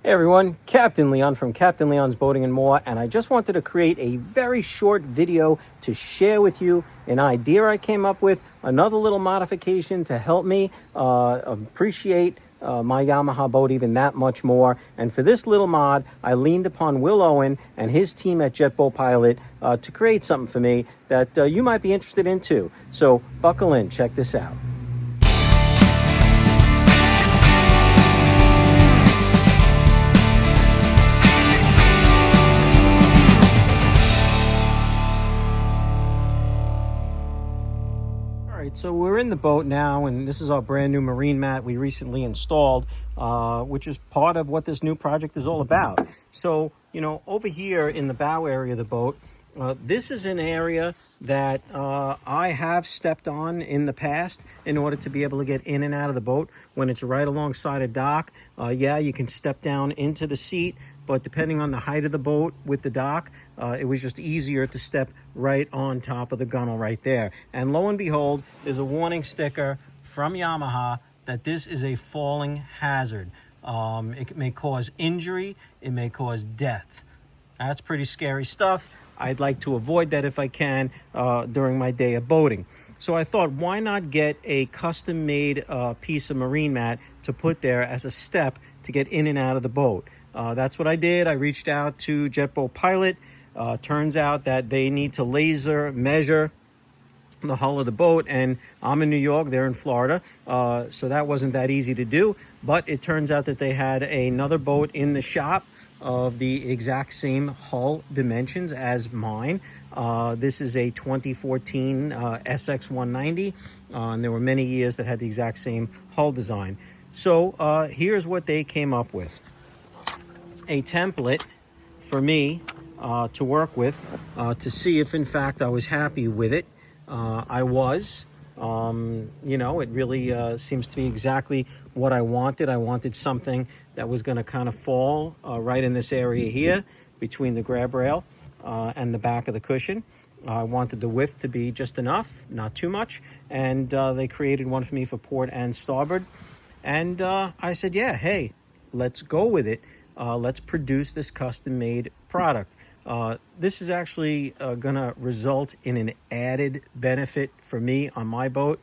Hey everyone, Captain Leon from Captain Leon's Boating and More, and I just wanted to create a very short video to share with you an idea I came up with, another little modification to help me appreciate my Yamaha boat even that much more. And for this little mod, I leaned upon Will Owen and his team at Jetboat Pilot to create something for me that you might be interested in too. So buckle in, check this out. So we're in the boat now, and this is our brand new marine mat we recently installed, which is part of what this new project is all about. So, you know, over here in the bow area of the boat, this is an area that I have stepped on in the past in order to be able to get in and out of the boat when it's right alongside a dock. Yeah, you can step down into the seat, but depending on the height of the boat with the dock, it was just easier to step right on top of the gunnel right there. And lo and behold, there's a warning sticker from Yamaha that this is a falling hazard. It may cause injury, it may cause death. That's pretty scary stuff. I'd like to avoid that if I can during my day of boating. So I thought, why not get a custom-made piece of marine mat to put there as a step to get in and out of the boat. That's what I did. I reached out to Jetboat Pilot. Turns out that they need to laser measure the hull of the boat, and I'm in New York, they're in Florida, so that wasn't that easy to do. But it turns out that they had another boat in the shop of the exact same hull dimensions as mine. This is a 2014 SX190, and there were many years that had the exact same hull design. So here's what they came up with. A template for me to work with to see if in fact I was happy with it. I was. You know, it really seems to be exactly what I wanted. I wanted something that was going to kind of fall right in this area here between the grab rail and the back of the cushion. I wanted the width to be just enough, not too much, and they created one for me for port and starboard. And I said, yeah, hey, let's go with it. Let's produce this custom-made product. This is actually going to result in an added benefit for me on my boat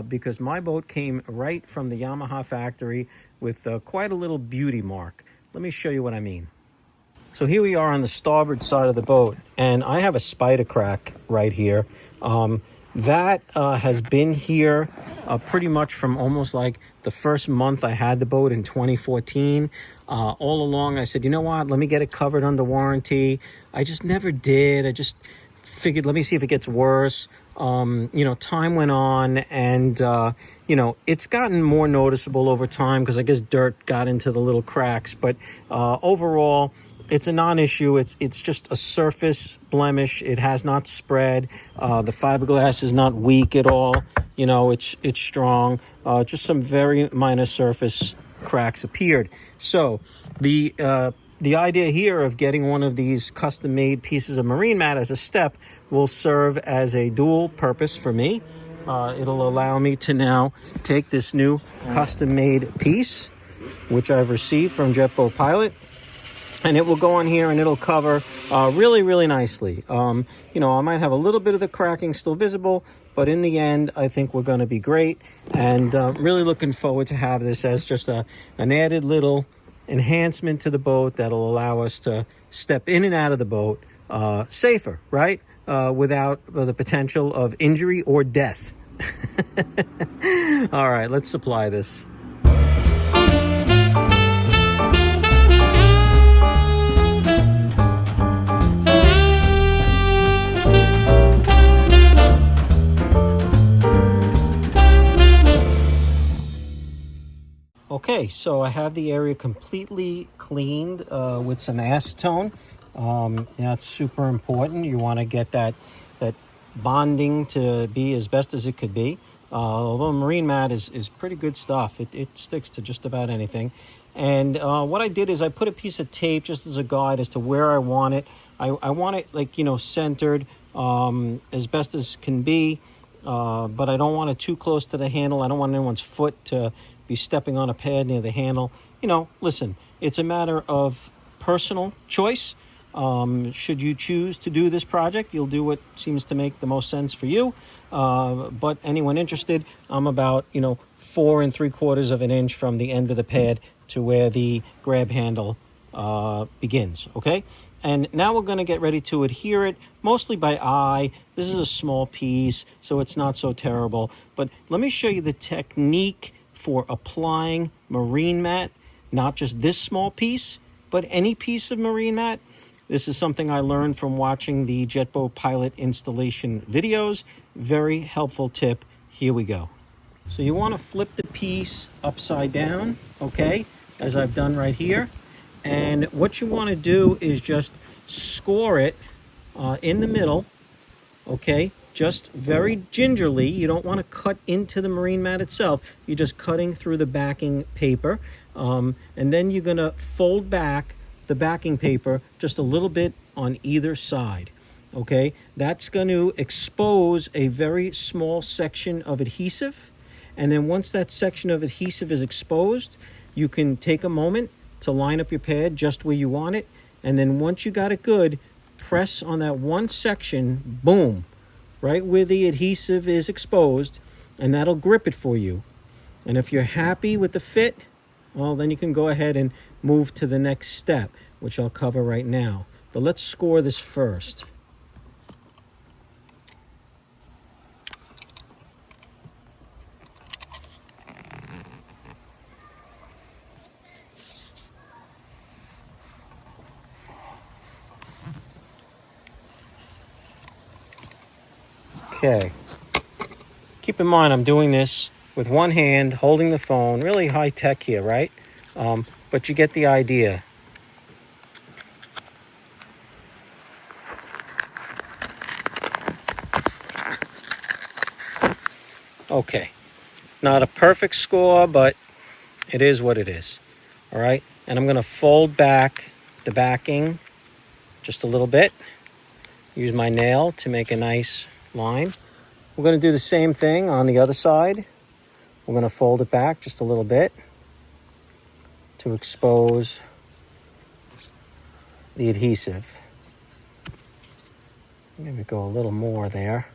because my boat came right from the Yamaha factory with quite a little beauty mark. Let me show you what I mean. So here we are on the starboard side of the boat, and I have a spider crack right here. That has been here pretty much from almost like the first month I had the boat in 2014. All along I said, you know what, let me get it covered under warranty. I just never did. I just figured, let me see if it gets worse. You know, time went on, and you know, it's gotten more noticeable over time because I guess dirt got into the little cracks. But overall, it's a non-issue. It's just a surface blemish. It has not spread. The fiberglass is not weak at all. You know, it's strong. Just some very minor surface cracks appeared. So the idea here of getting one of these custom-made pieces of marine mat as a step will serve as a dual purpose for me. It'll allow me to now take this new custom-made piece, which I've received from Jetboat Pilot, and it will go on here and it'll cover really, really nicely. You know, I might have a little bit of the cracking still visible, but in the end, I think we're going to be great. And really looking forward to have this as just an added little enhancement to the boat that'll allow us to step in and out of the boat safer, right? Without the potential of injury or death. All right, let's supply this. Okay, so I have the area completely cleaned with some acetone. That's super important. You want to get that bonding to be as best as it could be. Although marine mat is pretty good stuff. It sticks to just about anything. And what I did is I put a piece of tape just as a guide as to where I want it. I want it, like, you know, centered as best as can be. But I don't want it too close to the handle. I don't want anyone's foot to be stepping on a pad near the handle. You know, listen, it's a matter of personal choice. Should you choose to do this project, you'll do what seems to make the most sense for you. But anyone interested, I'm about, 4 3/4 of an inch from the end of the pad to where the grab handle begins, okay? And now we're going to get ready to adhere it, mostly by eye. This is a small piece, so it's not so terrible. But let me show you the technique for applying marine mat, not just this small piece, but any piece of marine mat. This is something I learned from watching the Jetboat Pilot installation videos. Very helpful tip. Here we go. So you want to flip the piece upside down, okay, as I've done right here. And what you want to do is just score it in the middle, okay, just very gingerly. You don't want to cut into the marine mat itself. You're just cutting through the backing paper. And then you're going to fold back the backing paper just a little bit on either side, okay? That's going to expose a very small section of adhesive. And then once that section of adhesive is exposed, you can take a moment to line up your pad just where you want it. And then once you got it good, press on that one section, boom, right where the adhesive is exposed, and that'll grip it for you. And if you're happy with the fit, well, then you can go ahead and move to the next step, which I'll cover right now. But let's score this first. Okay. Keep in mind, I'm doing this with one hand, holding the phone. Really high tech here, right? But you get the idea. Okay. Not a perfect score, but it is what it is. All right. And I'm going to fold back the backing just a little bit. Use my nail to make a nice line. We're going to do the same thing on the other side. We're going to fold it back just a little bit to expose the adhesive. Maybe go a little more there.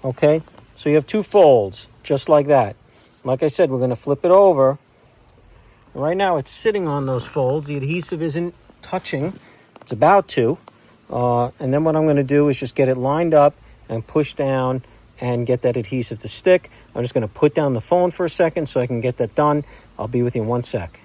Okay, so you have two folds, just like that. Like I said, we're going to flip it over. Right now it's sitting on those folds. The adhesive isn't touching. It's about to. And then what I'm going to do is just get it lined up and push down and get that adhesive to stick. I'm just going to put down the phone for a second so I can get that done. I'll be with you in 1 sec.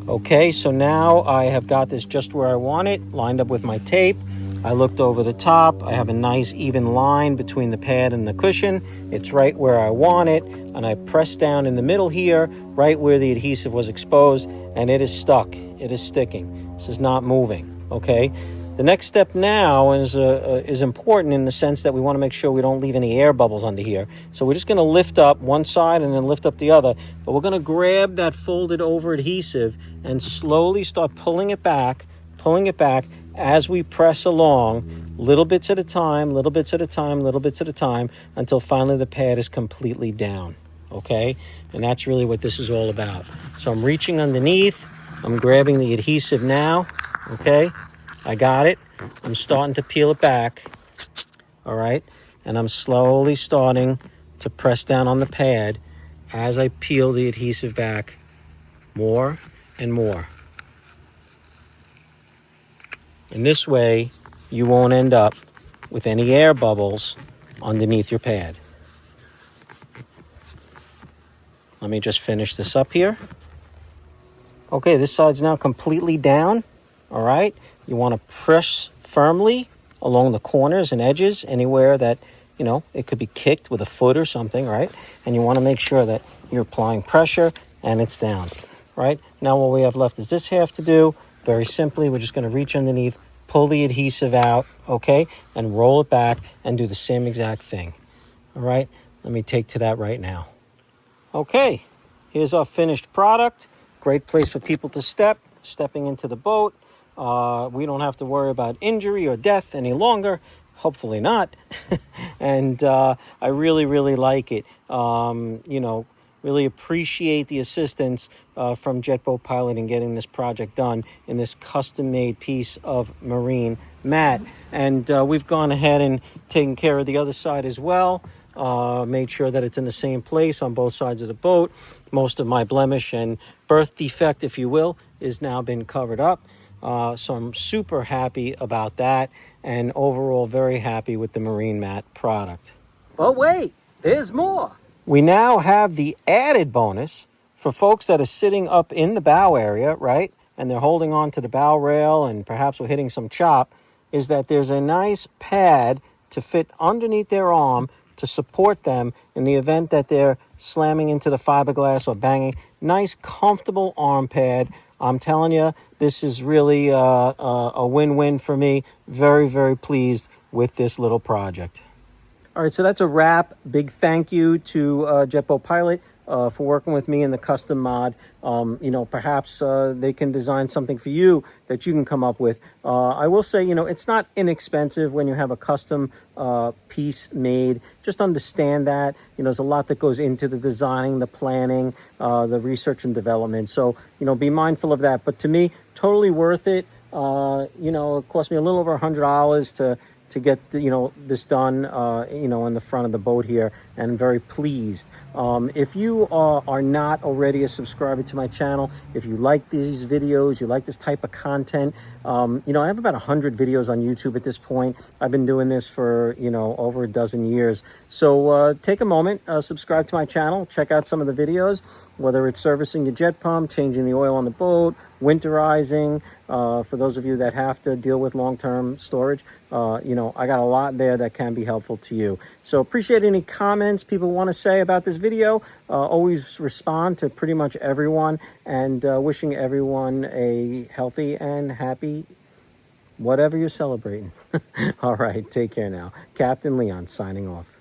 Okay, so now I have got this just where I want it, lined up with my tape. I looked over the top. I have a nice even line between the pad and the cushion. It's right where I want it. And I press down in the middle here, right where the adhesive was exposed, and it is stuck. It is sticking. This is not moving, okay? The next step now is important in the sense that we want to make sure we don't leave any air bubbles under here. So we're just going to lift up one side and then lift up the other. But we're going to grab that folded over adhesive and slowly start pulling it back as we press along, little bits at a time, little bits at a time, little bits at a time, until finally the pad is completely down, okay? And that's really what this is all about. So I'm reaching underneath. I'm grabbing the adhesive now, okay? I got it. I'm starting to peel it back, all right? And I'm slowly starting to press down on the pad as I peel the adhesive back more and more. And this way, you won't end up with any air bubbles underneath your pad. Let me just finish this up here. Okay, this side's now completely down, all right? You want to press firmly along the corners and edges, anywhere that, it could be kicked with a foot or something, right? And you want to make sure that you're applying pressure and it's down, right? Now what we have left is this half to do. Very simply, we're just going to reach underneath, pull the adhesive out, okay? And roll it back and do the same exact thing, all right? Let me take to that right now. Okay, here's our finished product. Great place for people to stepping into the boat. We don't have to worry about injury or death any longer. hopefully not. And I really, really like it. You know, really appreciate the assistance from Jet Boat Pilot in getting this project done in this custom-made piece of marine mat. And we've gone ahead and taken care of the other side as well. Made sure that it's in the same place on both sides of the boat. Most of my blemish and birth defect, if you will, is now been covered up. So I'm super happy about that, and overall very happy with the Marine Mat product. But wait, there's more. We now have the added bonus for folks that are sitting up in the bow area, right? And they're holding on to the bow rail and perhaps we're hitting some chop, is that there's a nice pad to fit underneath their arm to support them in the event that they're slamming into the fiberglass or banging. Nice, comfortable arm pad. I'm telling you, this is really a win-win for me. Very, very pleased with this little project. All right, so that's a wrap. Big thank you to Jet Boat Pilot for working with me in the custom mod. You know, perhaps they can design something for you that you can come up with. I will say, you know, it's not inexpensive when you have a custom piece made. Just understand that, you know, there's a lot that goes into the designing, the planning, the research and development. So, you know, be mindful of that. But to me, totally worth it. You know, it cost me a little over $100 to get the, you know, this done, you know, in the front of the boat here, and I'm very pleased. If you are not already a subscriber to my channel, if you like these videos, you like this type of content, you know, I have about 100 videos on YouTube at this point. I've been doing this for, you know, over a dozen years. So take a moment, subscribe to my channel, check out some of the videos, whether it's servicing your jet pump, changing the oil on the boat, winterizing, for those of you that have to deal with long-term storage, you know, I got a lot there that can be helpful to you. So appreciate any comments people want to say about this video. Always respond to pretty much everyone, and wishing everyone a healthy and happy whatever you're celebrating. All right, take care now. Captain Leon signing off.